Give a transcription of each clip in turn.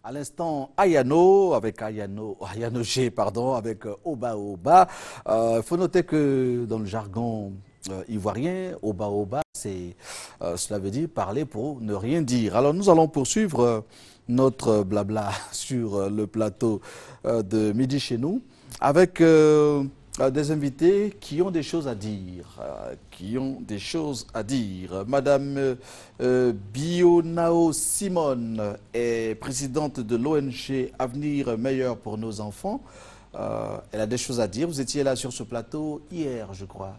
À l'instant, Ayano G, pardon, avec Oba Oba. Il faut noter que dans le jargon ivoirien, Oba Oba, cela veut dire parler pour ne rien dire. Alors nous allons poursuivre notre blabla sur le plateau de Midi chez nous avec des invités qui ont des choses à dire, Madame Bionao Simone est présidente de l'ONG Avenir Meilleur pour nos enfants. Elle a des choses à dire. Vous étiez là sur ce plateau hier, je crois.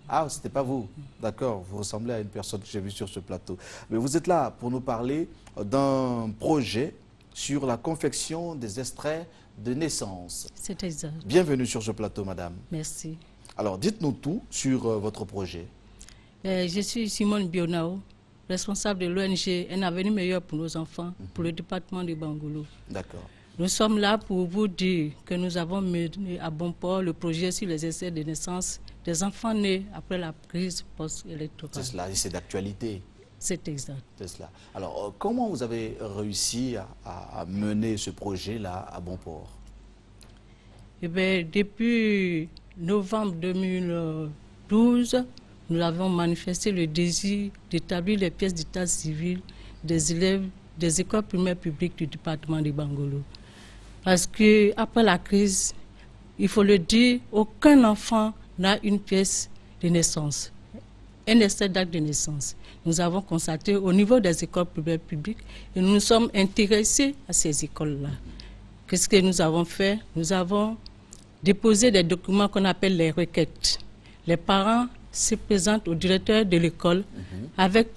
Ah, c'était pas vous. D'accord, vous ressemblez à une personne que j'ai vue sur ce plateau. Mais vous êtes là pour nous parler d'un projet sur la confection des extraits de naissance. C'est exact. Bienvenue sur ce plateau, madame. Merci. Alors, dites-nous tout sur votre projet. Je suis Simone Bionao, responsable de l'ONG Un avenir meilleur pour nos enfants, pour le département de Bangolo. D'accord. Nous sommes là pour vous dire que nous avons mené à bon port le projet sur les essais de naissance des enfants nés après la crise post-électorale. C'est cela, et c'est d'actualité. C'est exact. C'est cela. Alors, comment vous avez réussi à mener ce projet-là à bon port? Eh bien, depuis novembre 2012, nous avons manifesté le désir d'établir les pièces d'état civil des élèves des écoles primaires publiques du département de Bangolo. Parce qu'après la crise, il faut le dire, aucun enfant n'a une pièce de naissance, un extrait d'acte de naissance. Nous avons constaté au niveau des écoles primaires publiques et nous nous sommes intéressés à ces écoles-là. Qu'est-ce que nous avons fait? Nous avons déposé des documents qu'on appelle les requêtes. Les parents se présentent au directeur de l'école avec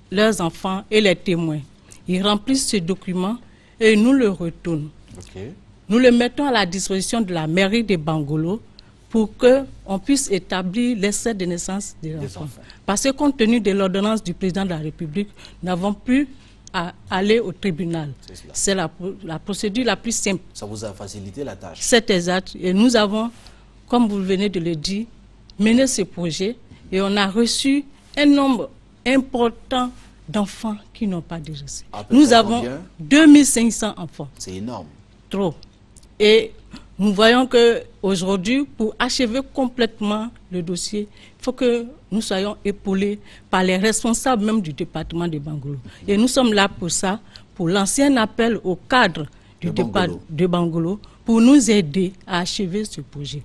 leurs enfants et les témoins. Ils remplissent ce document et nous le retournons. Okay. Nous le mettons à la disposition de la mairie de Bangolo pour qu'on puisse établir l'extrait de naissance des enfants. Parce que compte tenu de l'ordonnance du président de la République, nous n'avons plus à aller au tribunal. C'est la procédure la plus simple. Ça vous a facilité la tâche? C'est exact. Et nous avons, comme vous venez de le dire, mené ce projet et on a reçu un nombre important d'enfants qui n'ont pas de reçu. Nous avons 2500 enfants. C'est énorme. Trop. Et nous voyons qu'aujourd'hui, pour achever complètement le dossier, il faut que nous soyons épaulés par les responsables même du département de Bangolo. Et nous sommes là pour ça, pour lancer un appel au cadre du département de Bangolo pour nous aider à achever ce projet.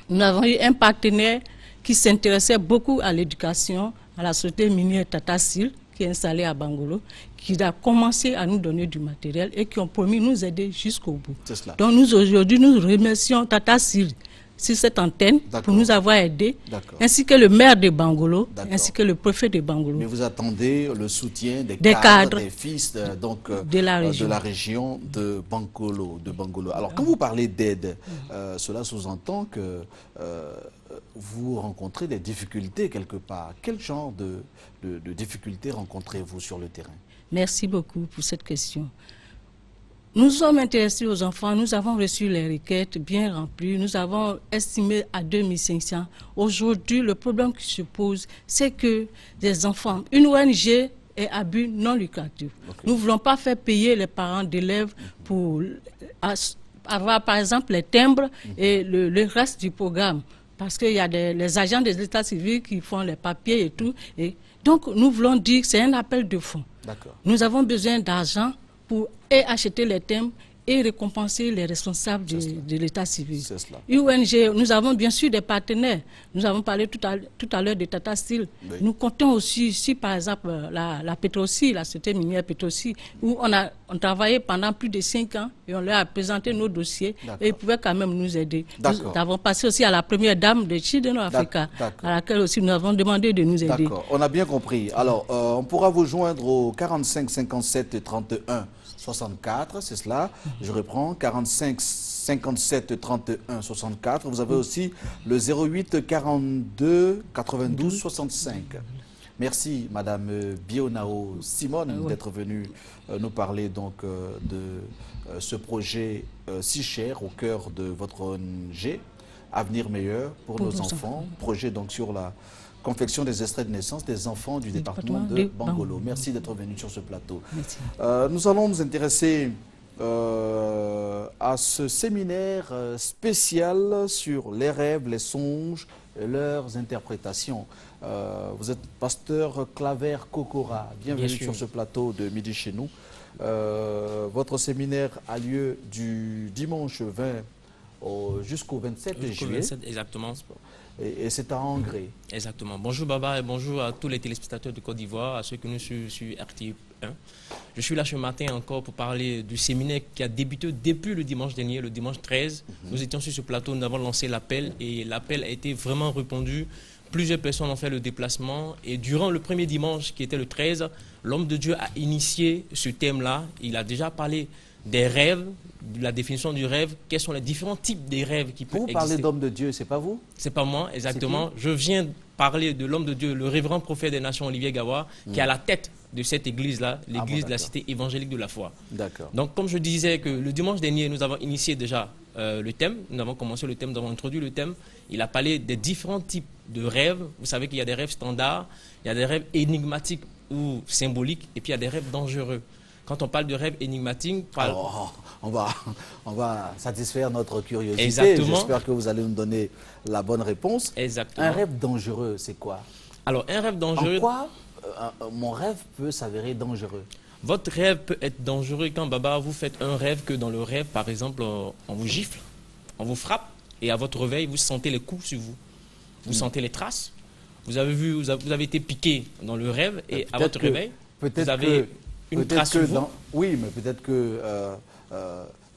Nous avons eu un partenaire qui s'intéressait beaucoup à l'éducation, à la société minière Tata Steel, qui est installée à Bangolo, qui a commencé à nous donner du matériel et qui ont promis nous aider jusqu'au bout. Donc nous aujourd'hui, nous remercions Tata Steel sur cette antenne pour nous avoir aidés, ainsi que le maire de Bangolo, ainsi que le préfet de Bangolo. Mais vous attendez le soutien des cadres, des fils de la région de Bangolo. Alors quand vous parlez d'aide, cela sous-entend que vous rencontrez des difficultés quelque part. Quel genre de difficultés rencontrez-vous sur le terrain? Merci beaucoup pour cette question. Nous sommes intéressés aux enfants, nous avons reçu les requêtes bien remplies, nous avons estimé à 2500. Aujourd'hui, le problème qui se pose, c'est que des enfants, une ONG est à but non lucratif. Nous ne voulons pas faire payer les parents d'élèves pour avoir par exemple les timbres et le reste du programme. Parce qu'il y a les agents des états civils qui font les papiers et tout. Et donc, nous voulons dire que c'est un appel de fonds. Nous avons besoin d'argent pour acheter les thèmes et récompenser les responsables de l'état civil. UNG, nous avons bien sûr des partenaires. Nous avons parlé tout à l'heure de Tata Steel. Oui. Nous comptons aussi, si par exemple la Petrosi, la société minière Petrosi, où on travaillait pendant plus de 5 ans et on leur a présenté nos dossiers et ils pouvaient quand même nous aider. Nous avons passé aussi à la première dame de Chideno Africa, à laquelle aussi nous avons demandé de nous aider. D'accord, on a bien compris. Alors, on pourra vous joindre au 45 57 31 64, c'est cela. Je reprends, 45 57 31 64. Vous avez aussi le 08 42 92 65. Merci, Madame Bionao Simone, d'être venue nous parler donc de ce projet si cher au cœur de votre ONG, Avenir Meilleur pour nos enfants. Projet donc sur la confection des extraits de naissance des enfants du département de Bangolo. Merci d'être venu sur ce plateau. Nous allons nous intéresser à ce séminaire spécial sur les rêves, les songes et leurs interprétations. Vous êtes pasteur Claver Kokora. Bienvenue sur ce plateau de Midi chez nous. Votre séminaire a lieu du dimanche 20 jusqu'au 27 juillet. 27, exactement. Et c'est à Angré. Exactement. Bonjour Baba et bonjour à tous les téléspectateurs de Côte d'Ivoire, à ceux qui nous suivent sur RT1. Je suis là ce matin encore pour parler du séminaire qui a débuté depuis le dimanche dernier, le dimanche 13. Nous étions sur ce plateau, nous avons lancé l'appel et l'appel a été vraiment répondu. Plusieurs personnes ont fait le déplacement et durant le premier dimanche qui était le 13, l'homme de Dieu a initié ce thème-là. Il a déjà parlé des rêves, de la définition du rêve, quels sont les différents types de rêves qui peuvent exister. Vous parlez d'homme de Dieu, c'est pas vous? C'est pas moi, exactement. Je viens parler de l'homme de Dieu, le révérend prophète des nations, Olivier Gawa, qui est à la tête de cette église-là, l'église de la cité évangélique de la foi. D'accord. Donc, comme je disais que le dimanche dernier, nous avons initié déjà le thème, nous avons commencé le thème, nous avons introduit le thème. Il a parlé des différents types de rêves. Vous savez qu'il y a des rêves standards, il y a des rêves énigmatiques ou symboliques, et puis il y a des rêves dangereux. Quand on parle de rêve énigmatique, on va satisfaire notre curiosité. Exactement. J'espère que vous allez nous donner la bonne réponse. Exactement. Un rêve dangereux, c'est quoi? Alors, un rêve dangereux... En quoi mon rêve peut s'avérer dangereux? Votre rêve peut être dangereux quand, Baba, vous faites un rêve que dans le rêve, par exemple, on vous gifle, on vous frappe, et à votre réveil, vous sentez les coups sur vous. Vous sentez les traces. Vous avez été piqué dans le rêve, et à votre réveil, vous avez... une trace sur vous. Oui, mais peut-être que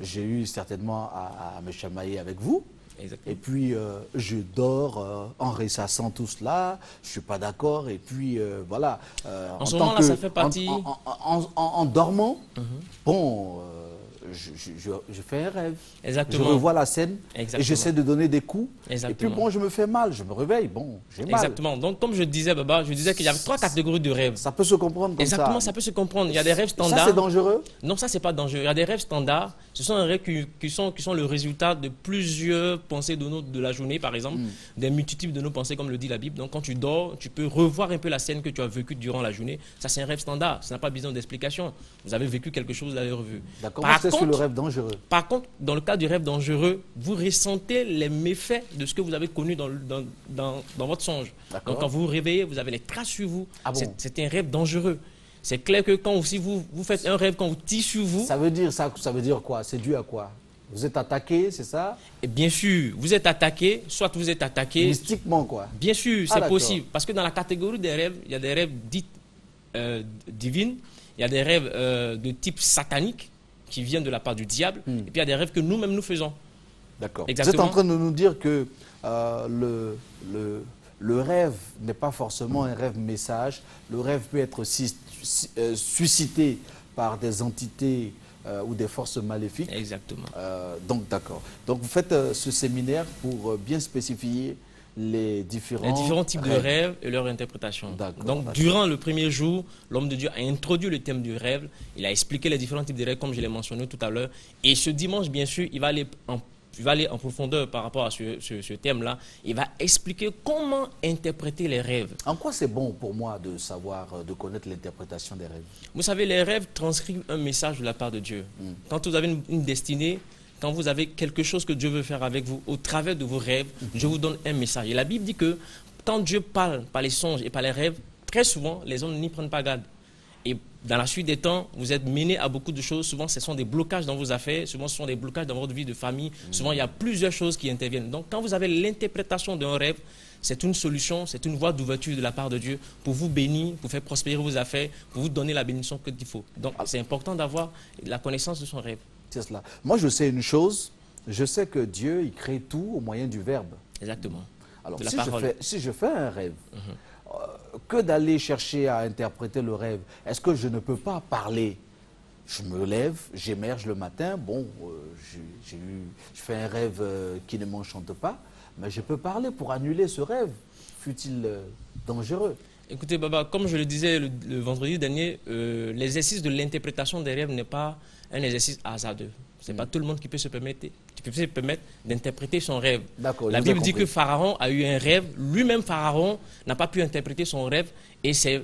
j'ai eu certainement à me chamailler avec vous. Exactement. Et puis, je dors en ressassant tout cela. Je ne suis pas d'accord. Et puis, voilà. En ce moment-là, ça fait partie... En dormant, bon... Je fais un rêve. Exactement. Je revois la scène. Exactement. Et j'essaie de donner des coups. Exactement. Et puis bon, je me fais mal, je me réveille, bon, j'ai mal. Exactement. Donc comme je disais, Baba, je disais qu'il y avait 3 catégories de rêves. Ça peut se comprendre comme ça. Exactement, ça peut se comprendre. Il y a des rêves standards. Ça, c'est dangereux? Non, ça, c'est pas dangereux. Il y a des rêves standards. Ce sont des rêves qui sont le résultat de plusieurs pensées de la journée, par exemple, des multitudes de nos pensées, comme le dit la Bible. Donc quand tu dors, tu peux revoir un peu la scène que tu as vécue durant la journée. Ça, c'est un rêve standard. Ça n'a pas besoin d'explication. Vous avez vécu quelque chose, vous l'avez revu. D'accord, c'est sur le rêve dangereux. Par contre, dans le cas du rêve dangereux, vous ressentez les méfaits de ce que vous avez connu dans votre songe. Donc quand vous vous réveillez, vous avez les traces sur vous. Ah bon? C'est un rêve dangereux. C'est clair que quand aussi vous faites un rêve, quand vous tirez sur vous... Ça veut dire quoi? C'est dû à quoi? Vous êtes attaqué, c'est ça? Et bien sûr, vous êtes attaqué, soit vous êtes attaqué... Mystiquement, quoi? Bien sûr, c'est possible. Parce que dans la catégorie des rêves, il y a des rêves dits divines, il y a des rêves de type satanique, qui viennent de la part du diable, et puis il y a des rêves que nous-mêmes nous faisons. D'accord. Vous êtes en train de nous dire que le rêve n'est pas forcément un rêve message. Le rêve peut être suscité par des entités ou des forces maléfiques. Exactement. Donc d'accord. Donc vous faites ce séminaire pour bien spécifier les différents types de rêves et leur interprétation. Donc, durant le premier jour, l'homme de Dieu a introduit le thème du rêve. Il a expliqué les différents types de rêves, comme je l'ai mentionné tout à l'heure. Et ce dimanche, bien sûr, il va aller en profondeur par rapport à ce thème-là. Il va expliquer comment interpréter les rêves. En quoi c'est bon pour moi de savoir, de connaître l'interprétation des rêves? Vous savez, les rêves transcrivent un message de la part de Dieu. Quand vous avez une destinée, quand vous avez quelque chose que Dieu veut faire avec vous, au travers de vos rêves, Dieu vous donne un message. Et la Bible dit que quand Dieu parle par les songes et par les rêves, très souvent, les hommes n'y prennent pas garde. Et dans la suite des temps, vous êtes mené à beaucoup de choses. Souvent, ce sont des blocages dans vos affaires. Souvent, ce sont des blocages dans votre vie de famille. Souvent, il y a plusieurs choses qui interviennent. Donc, quand vous avez l'interprétation d'un rêve, c'est une solution, c'est une voie d'ouverture de la part de Dieu pour vous bénir, pour faire prospérer vos affaires, pour vous donner la bénédiction qu'il faut. Donc, c'est important d'avoir la connaissance de son rêve. C'est cela. Moi, je sais une chose. Je sais que Dieu, il crée tout au moyen du verbe. Exactement. Alors, si je fais un rêve, que d'aller chercher à interpréter le rêve? Est-ce que je ne peux pas parler? Je me lève, j'émerge le matin, bon, je fais un rêve qui ne m'enchante pas, mais je peux parler pour annuler ce rêve, fût-il dangereux. Écoutez, Baba, comme je le disais le vendredi dernier, l'exercice de l'interprétation des rêves n'est pas un exercice hasardeux. Ce n'est pas tout le monde qui peut se permettre d'interpréter son rêve. La Bible dit que Pharaon a eu un rêve. Lui-même, Pharaon, n'a pas pu interpréter son rêve. Et c'est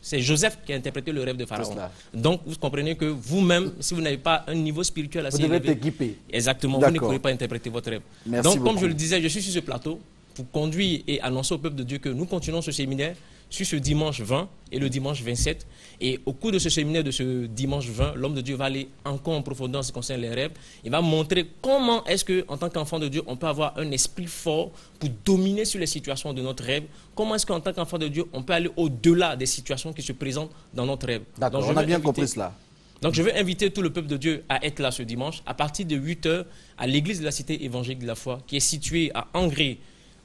C'est Joseph qui a interprété le rêve de Pharaon. cela. Donc, vous comprenez que vous-même, si vous n'avez pas un niveau spirituel assez Vous devez élevé, être équipé. exactement, vous ne D'accord. pourrez pas interpréter votre rêve. Merci Donc, comme beaucoup. je le disais, je suis sur ce plateau pour conduire et annoncer au peuple de Dieu que nous continuons ce séminaire sur ce dimanche 20 et le dimanche 27. Et au cours de ce séminaire de ce dimanche 20, l'homme de Dieu va aller encore en profondeur en ce qui concerne les rêves. Il va montrer comment est-ce qu'en tant qu'enfant de Dieu, on peut avoir un esprit fort pour dominer sur les situations de notre rêve. Comment est-ce qu'en tant qu'enfant de Dieu, on peut aller au-delà des situations qui se présentent dans notre rêve. D'accord, Donc, je on a veux bien inviter- compris cela. Donc je veux inviter tout le peuple de Dieu à être là ce dimanche à partir de 8 h à l'église de la Cité évangélique de la foi qui est située à Angré,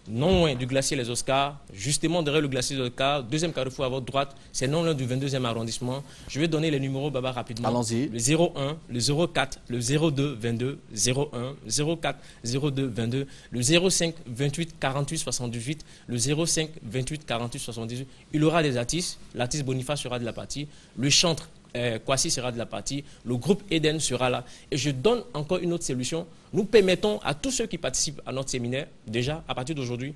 non loin du glacier Les Oscars, justement derrière le glacier Les Oscars, deuxième carrefour à votre droite, c'est non loin du 22e arrondissement. Je vais donner les numéros, Baba, rapidement. Allons-y. Le 01, le 04, le 02 22, 01, 04, 02 22, le 05 28 48 78, le 05 28 48 78. Il y aura des artistes, l'artiste Boniface sera de la partie, le chantre Kwasi sera de la partie, le groupe Eden sera là. Et je donne encore une autre solution. Nous permettons à tous ceux qui participent à notre séminaire, déjà à partir d'aujourd'hui,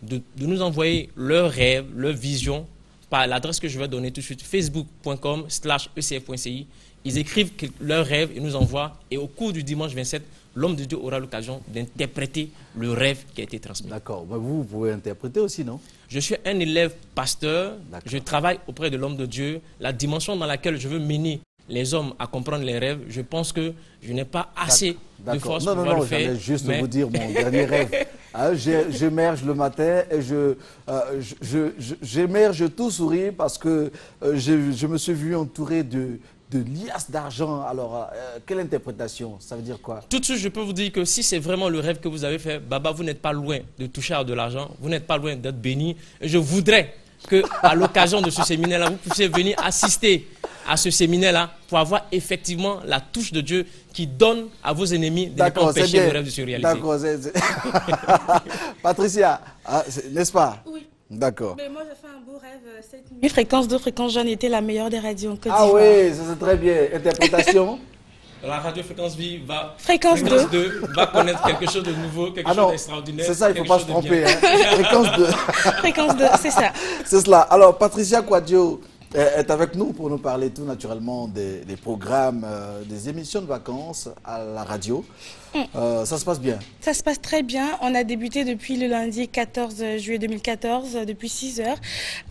de nous envoyer leurs rêves, leurs visions par l'adresse que je vais donner tout de suite, facebook.com/ecf.ci. Ils écrivent leurs rêves et nous envoient. Et au cours du dimanche 27, l'homme de Dieu aura l'occasion d'interpréter le rêve qui a été transmis. D'accord. Mais vous pouvez interpréter aussi, non? Je suis un élève pasteur, D'accord. je travaille auprès de l'homme de Dieu. La dimension dans laquelle je veux mener les hommes à comprendre les rêves, je pense que je n'ai pas assez de force Non, pour non, pouvoir non, le faire. j'allais juste mais vous dire mon dernier rêve. Hein, j'émerge le matin et j'émerge tout sourire parce que je me suis vu entouré de liasses d'argent. Alors, quelle interprétation? Ça veut dire quoi? tout de suite, je peux vous dire que si c'est vraiment le rêve que vous avez fait, Baba, vous n'êtes pas loin de toucher à de l'argent, vous n'êtes pas loin d'être béni. Et je voudrais qu'à l'occasion de ce séminaire-là, vous puissiez venir assister à ce séminaire-là pour avoir effectivement la touche de Dieu qui donne à vos ennemis de ne pas D'accord, c'est empêcher bien. le rêve de se réaliser. D'accord, Patricia, n'est-ce pas? Oui. D'accord. Mais moi, j'ai fait un beau rêve cette nuit. Fréquence 2, Fréquence Jeune était la meilleure des radios en Côte Ah d'Ivoire. oui, ça c'est très bien. Interprétation? La radio Fréquence Vie va, Fréquence 2 va connaître quelque chose de nouveau, quelque Ah chose non, d'extraordinaire. c'est ça, il ne faut quelque pas se chose de bien. tromper. Hein. Fréquence 2. Fréquence 2, c'est ça. C'est cela. Alors, Patricia Quadio est avec nous pour nous parler tout naturellement des programmes, des émissions de vacances à la radio. Ça se passe bien? Ça se passe très bien. On a débuté depuis le lundi 14 juillet 2014, depuis 6 heures.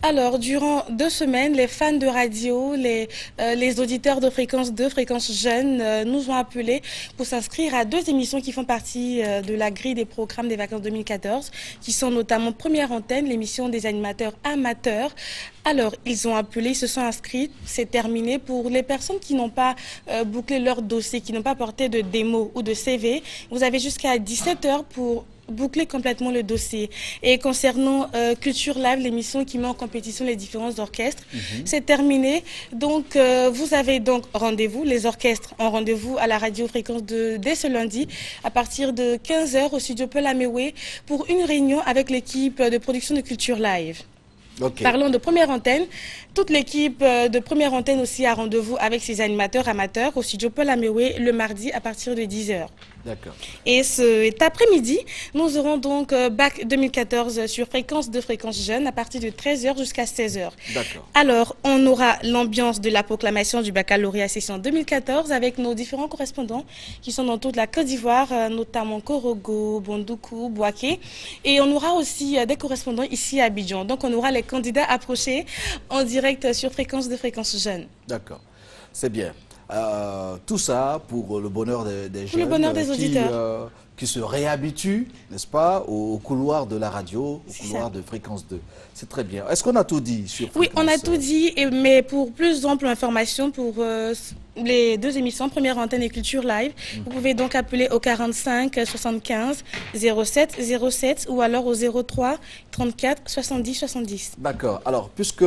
Alors, durant 2 semaines, les fans de radio, les auditeurs de Fréquence 2, Fréquence Jeune, nous ont appelés pour s'inscrire à 2 émissions qui font partie de la grille des programmes des vacances 2014, qui sont notamment Première Antenne, l'émission des animateurs amateurs. Alors, ils ont appelé, ils se sont inscrits, c'est terminé. Pour les personnes qui n'ont pas bouclé leur dossier, qui n'ont pas porté de démo ou de CV, vous avez jusqu'à 17 heures pour boucler complètement le dossier. Et concernant Culture Live, l'émission qui met en compétition les différents orchestres, c'est terminé. Donc, vous avez donc rendez-vous, les orchestres ont rendez-vous à la radio Fréquence dès ce lundi, à partir de 15 h au studio Paul Amewe, pour une réunion avec l'équipe de production de Culture Live. Ok. Parlons de Première Antenne. Toute l'équipe de Première Antenne aussi a rendez-vous avec ses animateurs amateurs au studio Paul Amewe le mardi à partir de 10 h. D'accord. Et cet après-midi, nous aurons donc Bac 2014 sur Fréquence 2, Fréquence Jeune à partir de 13 h jusqu'à 16 h. D'accord. Alors, on aura l'ambiance de la proclamation du baccalauréat session 2014 avec nos différents correspondants qui sont dans toute la Côte d'Ivoire, notamment Korogo, Bondoukou, Bouaké. Et on aura aussi des correspondants ici à Abidjan. Donc, on aura les candidats approchés en direct sur Fréquence 2, Fréquence Jeune. D'accord. C'est bien. Tout ça pour le bonheur des jeunes. le bonheur des auditeurs. Qui se réhabituent, n'est-ce pas, au couloir de la radio, au C'est couloir ça. de Fréquence 2. C'est très bien. Est-ce qu'on a tout dit sur Oui, Fréquence on a tout dit, mais pour plus d'ample information, pour les 2 émissions, Première Antenne et Culture Live, vous pouvez donc appeler au 45 75 07 07 ou alors au 03 34 70 70. D'accord. Alors, puisque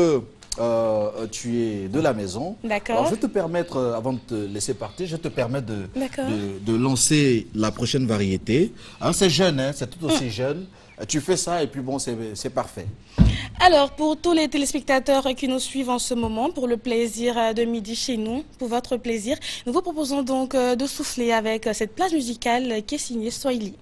tu es de la maison, D'accord. alors je vais te permettre, avant de te laisser partir, je te permets D'accord. de lancer la prochaine variété. Hein, c'est jeune, hein, c'est tout aussi jeune. Tu fais ça et puis bon, c'est parfait. Alors, pour tous les téléspectateurs qui nous suivent en ce moment, pour le plaisir de midi chez nous, pour votre plaisir, nous vous proposons donc de souffler avec cette plage musicale qui est signée Swahili.